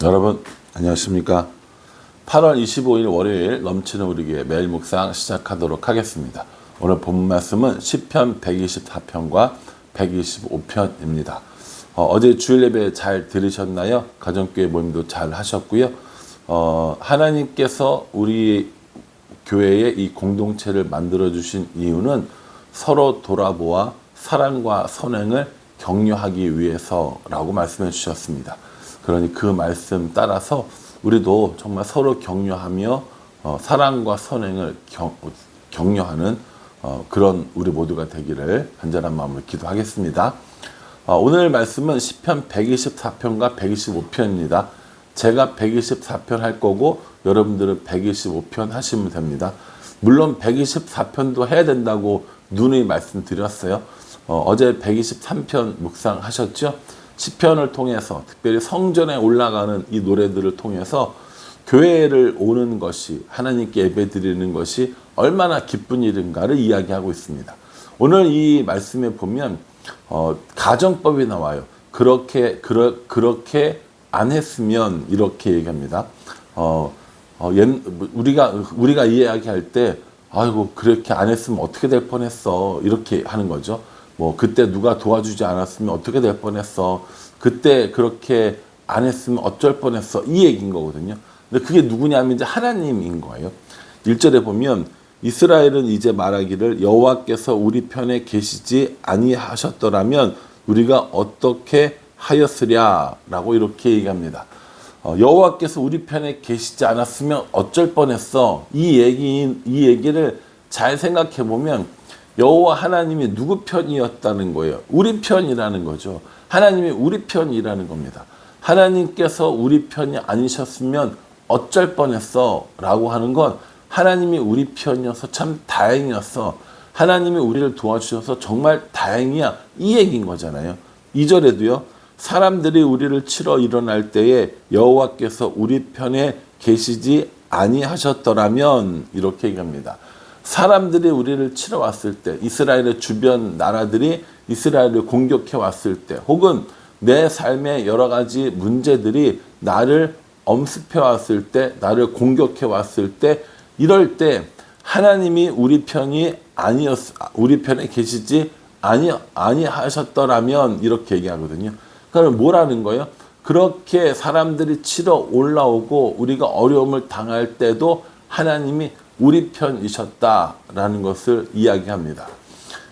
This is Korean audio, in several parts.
여러분 안녕하십니까? 8월 25일 월요일 넘치는 우리에게 매일 묵상 시작하도록 하겠습니다. 오늘 본문 말씀은 시편 124편과 125편입니다. 어제 주일 예배 잘 들으셨나요? 가정교회 모임도 잘 하셨고요. 하나님께서 우리 교회의 이 공동체를 만들어 주신 이유는 서로 돌아보아 사랑과 선행을 격려하기 위해서라고 말씀해 주셨습니다. 그러니 그 말씀 따라서 우리도 정말 서로 격려하며 사랑과 선행을 격려하는 그런 우리 모두가 되기를 간절한 마음으로 기도하겠습니다. 오늘 말씀은 시편 124편과 125편입니다. 제가 124편 할 거고 여러분들은 125편 하시면 됩니다. 물론 124편도 해야 된다고 누누이 말씀드렸어요. 어제 123편 묵상하셨죠? 시편을 통해서 특별히 성전에 올라가는 이 노래들을 통해서 교회를 오는 것이 하나님께 예배드리는 것이 얼마나 기쁜 일인가를 이야기하고 있습니다. 오늘 이 말씀에 보면 가정법이 나와요. 그렇게 안 했으면 이렇게 얘기합니다. 우리가 이야기할 때 아이고 그렇게 안 했으면 어떻게 될 뻔했어 이렇게 하는 거죠. 그때 누가 도와주지 않았으면 어떻게 될 뻔했어. 그때 그렇게 안 했으면 어쩔 뻔했어. 이 얘기인 거거든요. 근데 그게 누구냐면 이제 하나님인 거예요. 1절에 보면 이스라엘은 이제 말하기를 여호와께서 우리 편에 계시지 아니하셨더라면 우리가 어떻게 하였으랴라고 이렇게 얘기합니다. 여호와께서 우리 편에 계시지 않았으면 어쩔 뻔했어. 이 얘기를 잘 생각해 보면 여호와 하나님이 누구 편이었다는 거예요? 우리 편이라는 거죠. 하나님이 우리 편이라는 겁니다. 하나님께서 우리 편이 아니셨으면 어쩔 뻔했어 라고 하는 건 하나님이 우리 편이어서 참 다행이었어. 하나님이 우리를 도와주셔서 정말 다행이야. 이 얘기인 거잖아요. 2절에도요. 사람들이 우리를 치러 일어날 때에 여호와께서 우리 편에 계시지 아니하셨더라면 이렇게 얘기합니다. 사람들이 우리를 치러 왔을 때, 이스라엘의 주변 나라들이 이스라엘을 공격해 왔을 때, 혹은 내 삶의 여러 가지 문제들이 나를 엄습해 왔을 때, 나를 공격해 왔을 때, 이럴 때 하나님이 우리 편에 계시지 아니하셨더라면 이렇게 얘기하거든요. 그럼 뭐라는 거예요? 그렇게 사람들이 치러 올라오고 우리가 어려움을 당할 때도 하나님이 우리 편이셨다라는 것을 이야기합니다.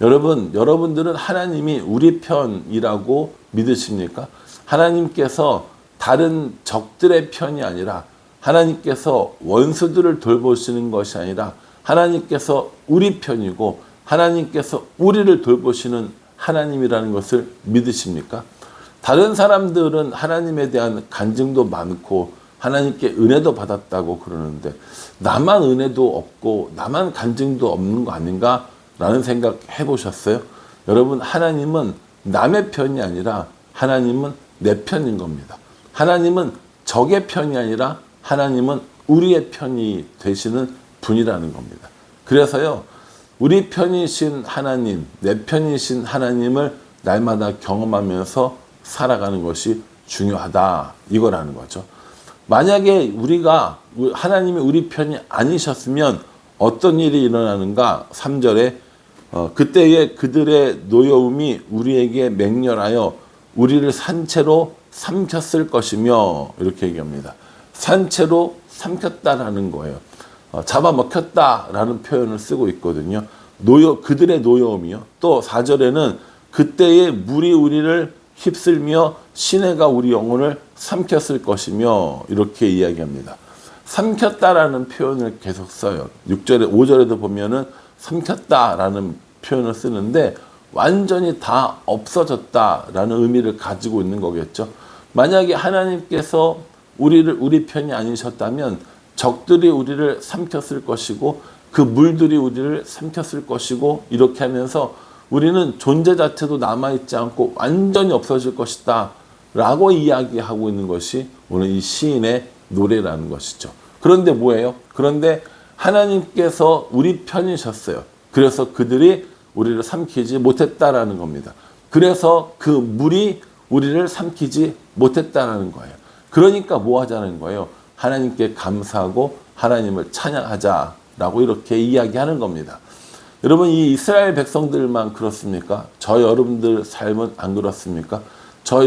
여러분들은 하나님이 우리 편이라고 믿으십니까? 하나님께서 다른 적들의 편이 아니라 하나님께서 원수들을 돌보시는 것이 아니라 하나님께서 우리 편이고 하나님께서 우리를 돌보시는 하나님이라는 것을 믿으십니까? 다른 사람들은 하나님에 대한 간증도 많고 하나님께 은혜도 받았다고 그러는데 나만 은혜도 없고 나만 간증도 없는 거 아닌가? 라는 생각 해보셨어요? 여러분 하나님은 남의 편이 아니라 하나님은 내 편인 겁니다. 하나님은 적의 편이 아니라 하나님은 우리의 편이 되시는 분이라는 겁니다. 그래서요 우리 편이신 하나님, 내 편이신 하나님을 날마다 경험하면서 살아가는 것이 중요하다 이거라는 거죠. 만약에 하나님이 우리 편이 아니셨으면 어떤 일이 일어나는가? 3절에 그때에 그들의 노여움이 우리에게 맹렬하여 우리를 산채로 삼켰을 것이며 이렇게 얘기합니다. 산채로 삼켰다라는 거예요. 잡아먹혔다라는 표현을 쓰고 있거든요. 그들의 노여움이요. 또 4절에는 그때에 물이 우리를 휩쓸며 시내가 우리 영혼을 삼켰을 것이며 이렇게 이야기합니다. 삼켰다라는 표현을 계속 써요. 6절에 5절에도 보면은 삼켰다라는 표현을 쓰는데 완전히 다 없어졌다라는 의미를 가지고 있는 거겠죠. 만약에 하나님께서 우리 편이 아니셨다면 적들이 우리를 삼켰을 것이고 그 물들이 우리를 삼켰을 것이고 이렇게 하면서 우리는 존재 자체도 남아있지 않고 완전히 없어질 것이다 라고 이야기하고 있는 것이 오늘 이 시인의 노래라는 것이죠. 그런데 뭐예요? 그런데 하나님께서 우리 편이셨어요. 그래서 그들이 우리를 삼키지 못했다라는 겁니다. 그래서 그 물이 우리를 삼키지 못했다라는 거예요. 그러니까 뭐 하자는 거예요? 하나님께 감사하고 하나님을 찬양하자라고 이렇게 이야기하는 겁니다. 여러분, 이 이스라엘 백성들만 그렇습니까? 저 여러분들 삶은 안 그렇습니까? 저와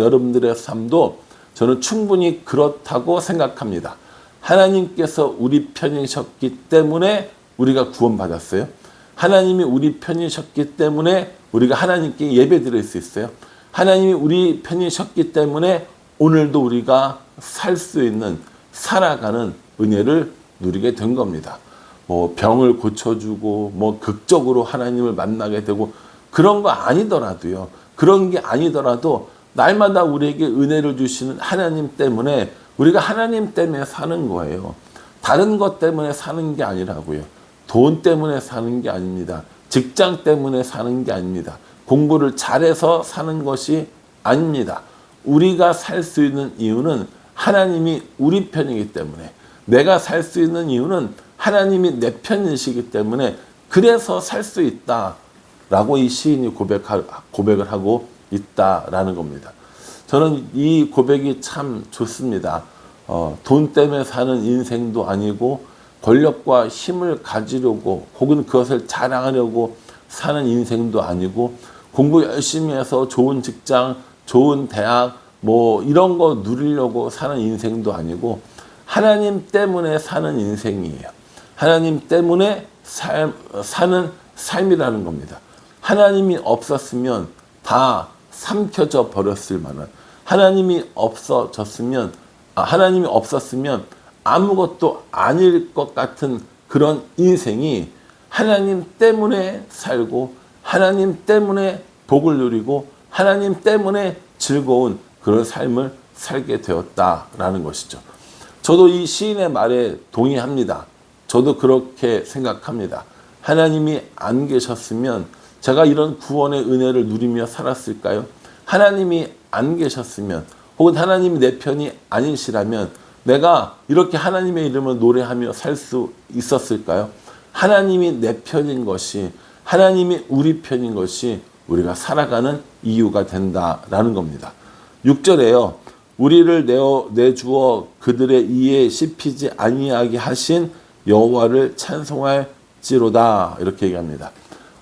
여러분들의 삶도 저는 충분히 그렇다고 생각합니다. 하나님께서 우리 편이셨기 때문에 우리가 구원받았어요. 하나님이 우리 편이셨기 때문에 우리가 하나님께 예배드릴 수 있어요. 하나님이 우리 편이셨기 때문에 오늘도 우리가 살 수 있는, 살아가는 은혜를 누리게 된 겁니다. 뭐 병을 고쳐주고 뭐 극적으로 하나님을 만나게 되고 그런 거 아니더라도요. 그런 게 아니더라도 날마다 우리에게 은혜를 주시는 하나님 때문에 우리가 하나님 때문에 사는 거예요. 다른 것 때문에 사는 게 아니라고요. 돈 때문에 사는 게 아닙니다. 직장 때문에 사는 게 아닙니다. 공부를 잘해서 사는 것이 아닙니다. 우리가 살 수 있는 이유는 하나님이 우리 편이기 때문에, 내가 살 수 있는 이유는 하나님이 내 편이시기 때문에 그래서 살 수 있다라고 이 시인이 고백을 하고 있다라는 겁니다. 저는 이 고백이 참 좋습니다. 돈 때문에 사는 인생도 아니고 권력과 힘을 가지려고 혹은 그것을 자랑하려고 사는 인생도 아니고 공부 열심히 해서 좋은 직장, 좋은 대학 뭐 이런 거 누리려고 사는 인생도 아니고 하나님 때문에 사는 인생이에요. 하나님 때문에 사는 삶이라는 겁니다. 하나님이 없었으면 다 삼켜져 버렸을 만한, 하나님이 없었으면 아무것도 아닐 것 같은 그런 인생이 하나님 때문에 살고 하나님 때문에 복을 누리고 하나님 때문에 즐거운 그런 삶을 살게 되었다라는 것이죠. 저도 이 시인의 말에 동의합니다. 저도 그렇게 생각합니다. 하나님이 안 계셨으면 제가 이런 구원의 은혜를 누리며 살았을까요? 하나님이 안 계셨으면 혹은 하나님이 내 편이 아니시라면 내가 이렇게 하나님의 이름을 노래하며 살 수 있었을까요? 하나님이 내 편인 것이, 하나님이 우리 편인 것이 우리가 살아가는 이유가 된다라는 겁니다. 6절에요. 우리를 내주어 그들의 이에 씹히지 아니하게 하신 여호와를 찬송할지로다 이렇게 얘기합니다.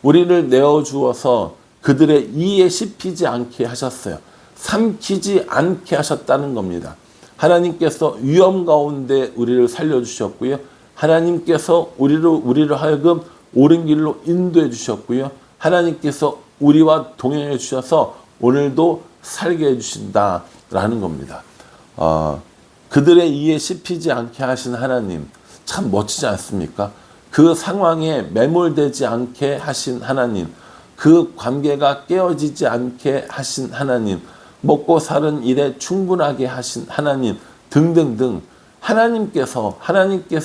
우리를 내어주어서 그들의 이에 씹히지 않게 하셨어요. 삼키지 않게 하셨다는 겁니다. 하나님께서 위험 가운데 우리를 살려주셨고요. 하나님께서 우리를 하여금 옳은 길로 인도해 주셨고요. 하나님께서 우리와 동행해 주셔서 오늘도 살게 해주신다라는 겁니다. 그들의 이에 씹히지 않게 하신 하나님, 참 멋지지 않습니까? 그 상황에 매몰되지 않게 하신 하나님, 그 관계가 깨어지지 않게 하신 하나님, 먹고 사는 일에 충분하게 하신 하나님 등등등, 하나님께서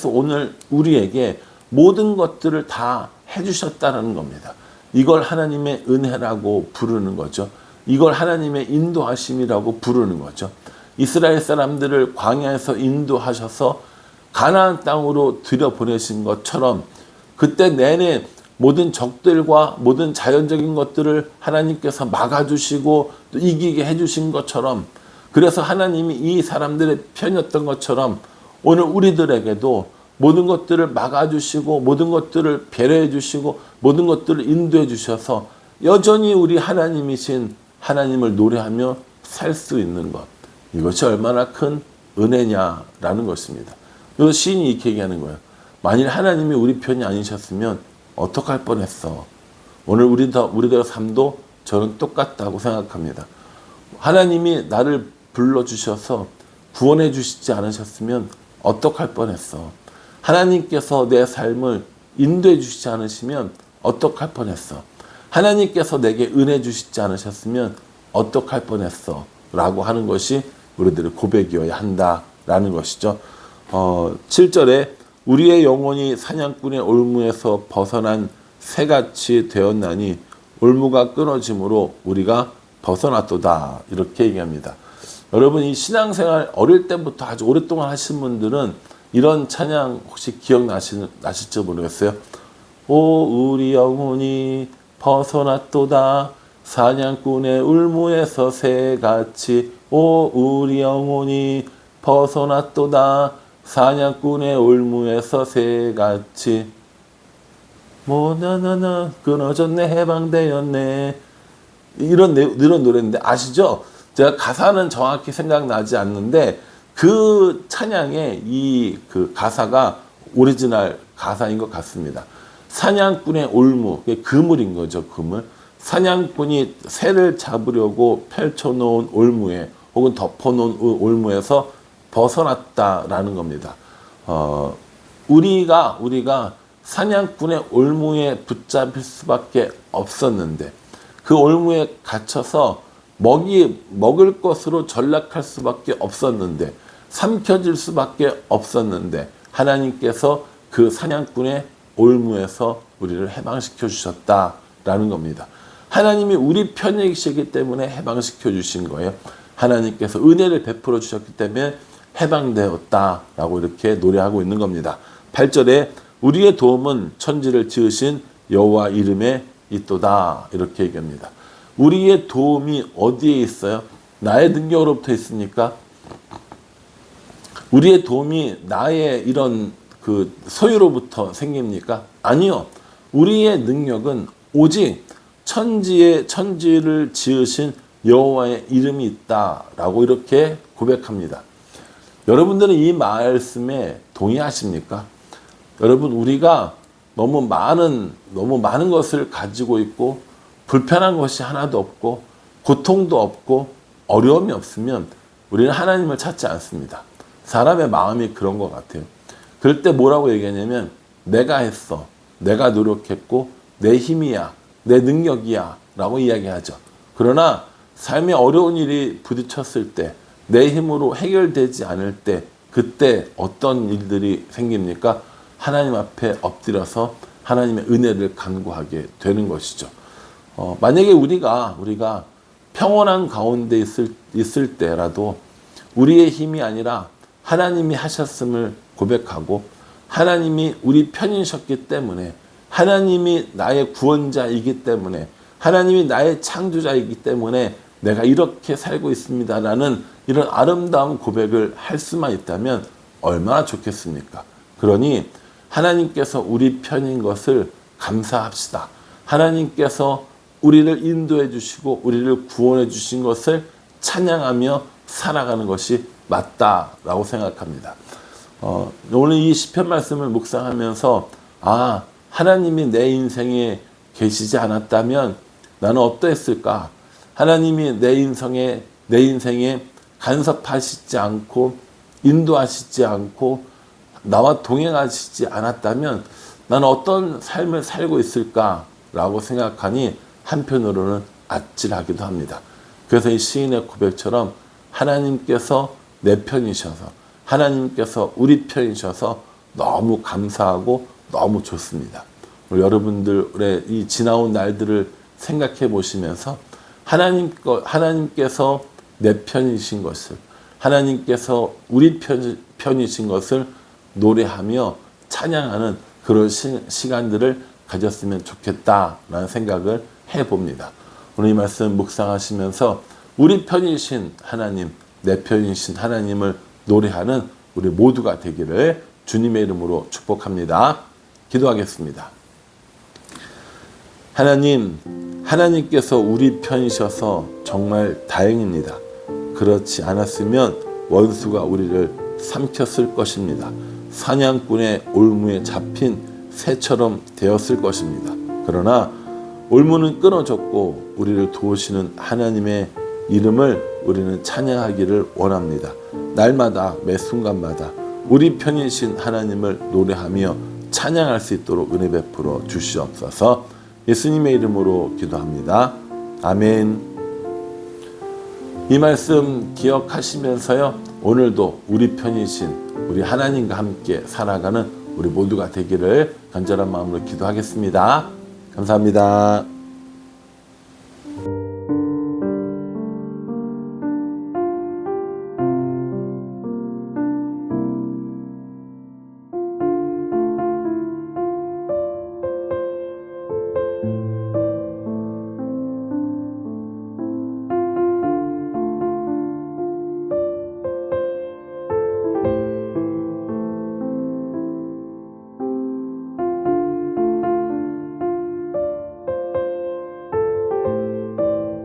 오늘 우리에게 모든 것들을 다 해주셨다는 겁니다. 이걸 하나님의 은혜라고 부르는 거죠. 이걸 하나님의 인도하심이라고 부르는 거죠. 이스라엘 사람들을 광야에서 인도하셔서 가나안 땅으로 들여보내신 것처럼 그때 내내 모든 적들과 모든 자연적인 것들을 하나님께서 막아주시고 또 이기게 해주신 것처럼, 그래서 하나님이 이 사람들의 편이었던 것처럼 오늘 우리들에게도 모든 것들을 막아주시고 모든 것들을 배려해 주시고 모든 것들을 인도해 주셔서 여전히 우리 하나님이신 하나님을 노래하며 살 수 있는 것, 이것이 얼마나 큰 은혜냐라는 것입니다. 그래서 시인이 이렇게 얘기하는 거예요. 만일 하나님이 우리 편이 아니셨으면 어떡할 뻔했어. 오늘 우리들의 삶도 저는 똑같다고 생각합니다. 하나님이 나를 불러주셔서 구원해 주시지 않으셨으면 어떡할 뻔했어. 하나님께서 내 삶을 인도해 주시지 않으시면 어떡할 뻔했어. 하나님께서 내게 은혜 주시지 않으셨으면 어떡할 뻔했어 라고 하는 것이 우리들의 고백이어야 한다라는 것이죠. 7절에 우리의 영혼이 사냥꾼의 올무에서 벗어난 새같이 되었나니 올무가 끊어짐으로 우리가 벗어났도다 이렇게 얘기합니다. 여러분, 이 신앙생활 어릴 때부터 아주 오랫동안 하신 분들은 이런 찬양 혹시 기억나실지 모르겠어요. 오 우리 영혼이 벗어났도다 사냥꾼의 울무에서 새같이 오 우리 영혼이 벗어났도다. 사냥꾼의 울무에서 새같이 뭐나나나 끊어졌네 해방되었네. 이런 노래인데 아시죠? 제가 가사는 정확히 생각나지 않는데 그 찬양의 이 그 가사가 오리지널 가사인 것 같습니다. 사냥꾼의 올무, 그물인 거죠, 그물. 사냥꾼이 새를 잡으려고 펼쳐놓은 올무에 혹은 덮어놓은 올무에서 벗어났다라는 겁니다. 우리가 사냥꾼의 올무에 붙잡힐 수밖에 없었는데 그 올무에 갇혀서 먹을 것으로 전락할 수밖에 없었는데 삼켜질 수밖에 없었는데 하나님께서 그 사냥꾼의 올무에서 우리를 해방시켜 주셨다라는 겁니다. 하나님이 우리 편이시기 때문에 해방시켜 주신 거예요. 하나님께서 은혜를 베풀어 주셨기 때문에 해방되었다라고 이렇게 노래하고 있는 겁니다. 8절에 우리의 도움은 천지를 지으신 여호와 이름에 있도다 이렇게 얘기합니다. 우리의 도움이 어디에 있어요? 나의 능력으로부터 있습니까? 우리의 도움이 나의 이런 그 소유로부터 생깁니까? 아니요. 우리의 능력은 오직 천지를 지으신 여호와의 이름이 있다라고 이렇게 고백합니다. 여러분들은 이 말씀에 동의하십니까? 여러분, 우리가 너무 많은 것을 가지고 있고 불편한 것이 하나도 없고 고통도 없고 어려움이 없으면 우리는 하나님을 찾지 않습니다. 사람의 마음이 그런 것 같아요. 그럴 때 뭐라고 얘기하냐면 내가 했어, 내가 노력했고 내 힘이야, 내 능력이야 라고 이야기하죠. 그러나 삶에 어려운 일이 부딪혔을 때 내 힘으로 해결되지 않을 때 그때 어떤 일들이 생깁니까? 하나님 앞에 엎드려서 하나님의 은혜를 간구하게 되는 것이죠. 만약에 우리가 평온한 가운데 있을 때라도 우리의 힘이 아니라 하나님이 하셨음을 고백하고 하나님이 우리 편이셨기 때문에 하나님이 나의 구원자이기 때문에 하나님이 나의 창조자이기 때문에 내가 이렇게 살고 있습니다라는 이런 아름다운 고백을 할 수만 있다면 얼마나 좋겠습니까? 그러니 하나님께서 우리 편인 것을 감사합시다. 하나님께서 우리를 인도해 주시고 우리를 구원해 주신 것을 찬양하며 살아가는 것이 맞다라고 생각합니다. 오늘 이 시편 말씀을 묵상하면서 하나님이 내 인생에 계시지 않았다면 나는 어떠했을까? 하나님이 내 인생에 간섭하시지 않고 인도하시지 않고 나와 동행하시지 않았다면 나는 어떤 삶을 살고 있을까라고 생각하니 한편으로는 아찔하기도 합니다. 그래서 이 시인의 고백처럼 하나님께서 내 편이셔서 하나님께서 우리 편이셔서 너무 감사하고 너무 좋습니다. 여러분들의 이 지나온 날들을 생각해 보시면서 하나님께서 내 편이신 것을 하나님께서 우리 편이신 것을 노래하며 찬양하는 그런 시간들을 가졌으면 좋겠다라는 생각을 해봅니다. 오늘 이 말씀 묵상하시면서 우리 편이신 하나님, 내 편이신 하나님을 노래하는 우리 모두가 되기를 주님의 이름으로 축복합니다. 기도하겠습니다. 하나님께서 우리 편이셔서 정말 다행입니다. 그렇지 않았으면 원수가 우리를 삼켰을 것입니다. 사냥꾼의 올무에 잡힌 새처럼 되었을 것입니다. 그러나 올무는 끊어졌고 우리를 도우시는 하나님의 이름을 우리는 찬양하기를 원합니다. 날마다 매 순간마다 우리 편이신 하나님을 노래하며 찬양할 수 있도록 은혜 베풀어 주시옵소서. 예수님의 이름으로 기도합니다. 아멘. 이 말씀 기억하시면서요, 오늘도 우리 편이신 우리 하나님과 함께 살아가는 우리 모두가 되기를 간절한 마음으로 기도하겠습니다. 감사합니다.